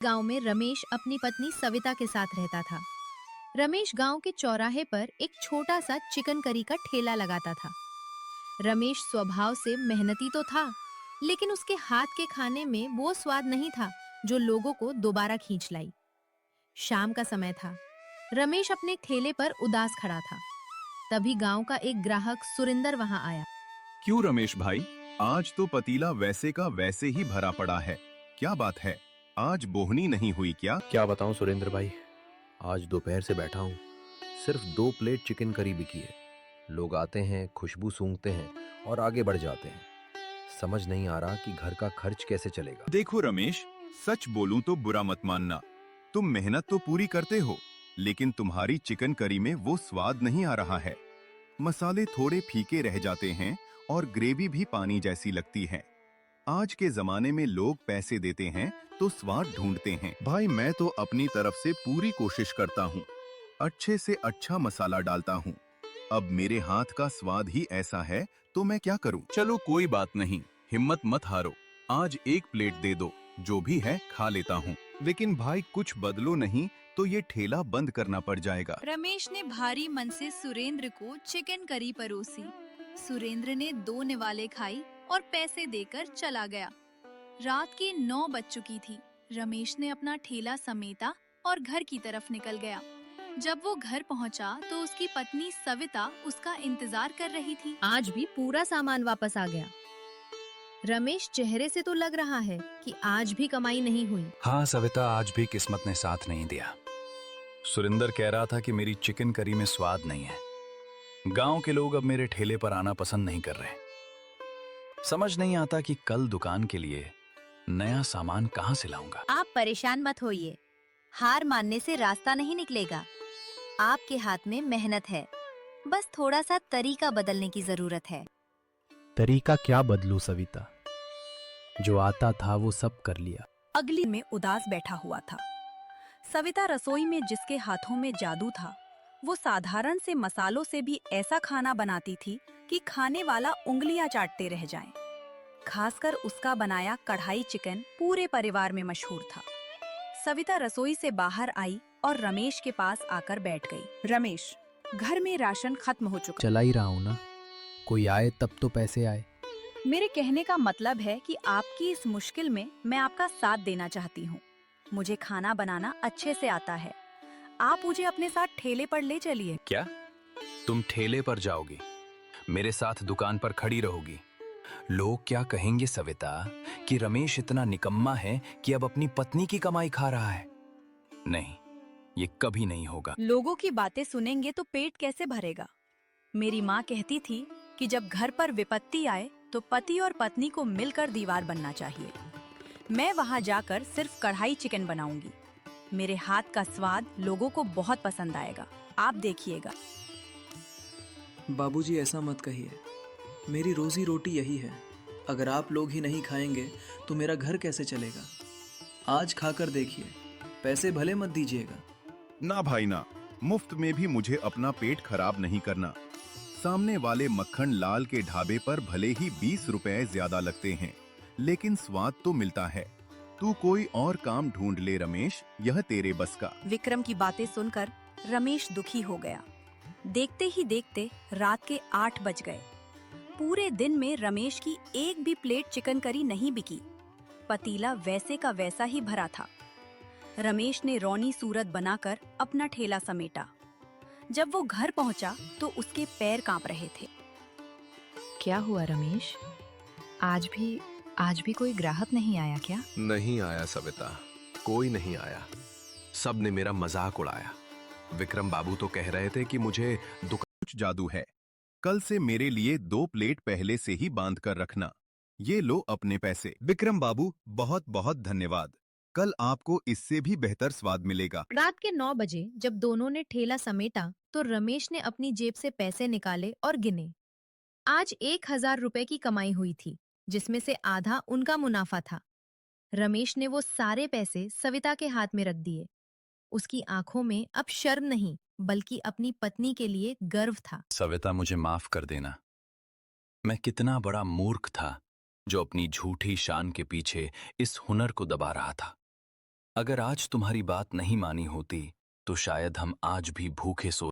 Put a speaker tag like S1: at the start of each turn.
S1: गांव में रमेश अपनी पत्नी सविता के साथ रहता था। रमेश गांव के चौराहे पर एक छोटा सा चिकन करी का ठेला लगाता था। रमेश स्वभाव से मेहनती तो था, लेकिन उसके हाथ के खाने में वो स्वाद नहीं था जो लोगों को दोबारा खींच लाई। शाम का समय था। रमेश अपने ठेले पर उदास खड़ा था। तभी गांव का एक ग्राहक सुरेंद्र वहां आया।
S2: क्यों रमेश भाई, आज तो पतीला वैसे का वैसे ही भरा पड़ा है। क्या बात है, आज बोहनी नहीं हुई क्या?
S3: क्या बताऊं सुरेंद्र भाई, आज दोपहर से बैठा हूं, सिर्फ 2 प्लेट चिकन करी बिकी है। लोग आते हैं, खुशबू सूंघते हैं और आगे बढ़ जाते हैं। समझ नहीं आ रहा कि घर का खर्च कैसे चलेगा।
S2: देखो रमेश, सच बोलूं तो बुरा मत मानना। तुम मेहनत तो पूरी करते हो, लेकिन तुम्हारी चिकन करी में वो स्वाद नहीं आ रहा है। मसाले थोड़े फीके रह जाते हैं और ग्रेवी भी पानी जैसी लगती है। आज के जमाने में लोग पैसे देते हैं तो स्वाद ढूंढते हैं। भाई मैं तो अपनी तरफ से पूरी कोशिश करता हूँ, अच्छे से अच्छा मसाला डालता हूँ। अब मेरे हाथ का स्वाद ही ऐसा है तो मैं क्या करूँ? चलो कोई बात नहीं, हिम्मत मत हारो। आज एक प्लेट दे दो, जो भी है खा लेता हूँ। लेकिन भाई कुछ बदलो नहीं तो ये ठेला बंद करना पड़ जाएगा।
S4: रमेश ने भारी मन से सुरेंद्र को चिकन करी परोसी। सुरेंद्र ने 2 निवाले खाई और पैसे देकर चला गया। रात की 9 बज चुकी थी। रमेश ने अपना ठेला समेटा और घर की तरफ निकल गया। जब वो घर पहुंचा तो उसकी पत्नी सविता उसका इंतजार कर रही थी।
S1: आज भी पूरा सामान वापस आ गया। रमेश चेहरे से तो लग रहा है कि आज भी कमाई नहीं हुई।
S5: हाँ सविता, आज भी किस्मत ने साथ नहीं दिया। सुरेंद्र कह रहा था कि मेरी चिकन करी में स्वाद नहीं है। गांव के लोग अब मेरे ठेले पर आना पसंद नहीं कर रहे। समझ नहीं आता कि कल दुकान के लिए नया सामान कहां से लाऊंगा।
S6: आप परेशान मत होइए, हार मानने से रास्ता नहीं निकलेगा। आपके हाथ में मेहनत है, बस थोड़ा सा तरीका बदलने की जरूरत है।
S3: तरीका क्या बदलूं सविता? जो आता था वो सब कर लिया।
S7: अगली में उदास बैठा हुआ था। सविता रसोई में जिसके हाथों में जादू था, वो साधारण से मसालों से भी ऐसा खाना बनाती थी कि खाने वाला उंगलियां चाटते रह जाए। खासकर उसका बनाया कढ़ाई चिकन पूरे परिवार में मशहूर था। सविता रसोई से बाहर आई और रमेश के पास आकर बैठ गई।
S8: रमेश, घर में राशन खत्म हो चुका।
S3: चला ही रहा हूं ना, कोई आए तब तो पैसे आए।
S7: मेरे कहने का मतलब है कि आपकी इस मुश्किल में मैं आपका साथ देना चाहती हूँ। मुझे खाना बनाना अच्छे से आता है। आप मुझे अपने साथ ठेले पर ले चलिए।
S5: क्या तुम ठेले पर जाओगी, मेरे साथ दुकान पर खड़ी रहोगी? लोग क्या कहेंगे सविता कि रमेश इतना निकम्मा है कि अब अपनी पत्नी की कमाई खा रहा है? नहीं, ये कभी नहीं होगा।
S7: लोगों की बातें सुनेंगे तो पेट कैसे भरेगा? मेरी माँ कहती थी कि जब घर पर विपत्ति आए तो पति और पत्नी को मिलकर दीवार बनना चाहिए। मैं वहां जाकर सिर्फ कढ़ाई चिकन बनाऊंगी। मेरे हाथ का स्वाद लोगों को बहुत पसंद आएगा, आप देखिएगा।
S9: बाबूजी ऐसा मत कहिए, मेरी रोजी रोटी यही है। अगर आप लोग ही नहीं खाएंगे तो मेरा घर कैसे चलेगा? आज खाकर देखिए, पैसे भले मत दीजिएगा।
S2: ना भाई ना, मुफ्त में भी मुझे अपना पेट खराब नहीं करना। सामने वाले मक्खन लाल के ढाबे पर भले ही 20 रुपए ज्यादा लगते हैं, लेकिन स्वाद तो मिलता है। तू कोई और काम ढूंढ ले रमेश, यह तेरे बस का।
S7: विक्रम की बातें सुनकर रमेश दुखी हो गया। देखते ही देखते रात के 8 बज गए। पूरे दिन में रमेश की एक भी प्लेट चिकन करी नहीं बिकी। पतीला वैसे का वैसा ही भरा था। रमेश ने रौनी सूरत बनाकर अपना ठेला समेटा। जब वो घर पहुंचा तो उसके पैर कांप रहे थे।
S1: क्या हुआ रमेश? आज भी कोई ग्राहक नहीं आया क्या?
S3: नहीं आया सविता, कोई नहीं आया। सब ने मेरा मजाक उड़ाया। विक्रम बाबू तो कह रहे थे कि मुझे
S2: कुछ जादू है। कल से मेरे लिए 2 प्लेट पहले से ही बांध कर रखना। ये लो अपने पैसे। विक्रम बाबू, बहुत बहुत धन्यवाद। कल आपको इससे भी बेहतर स्वाद मिलेगा।
S1: रात के 9 बजे जब दोनों ने ठेला समेटा तो रमेश ने अपनी जेब से पैसे निकाले और गिने। आज 1000 रुपए की कमाई हुई थी, जिसमें से आधा उनका मुनाफा था। रमेश ने वो सारे पैसे सविता के हाथ में रख दिए। उसकी आंखों में अब शर्म नहीं, बल्कि अपनी पत्नी के लिए गर्व था।
S5: सविता, मुझे माफ कर देना। मैं कितना बड़ा मूर्ख था जो अपनी झूठी शान के पीछे इस हुनर को दबा रहा था। अगर आज तुम्हारी बात नहीं मानी होती तो शायद हम आज भी भूखे सो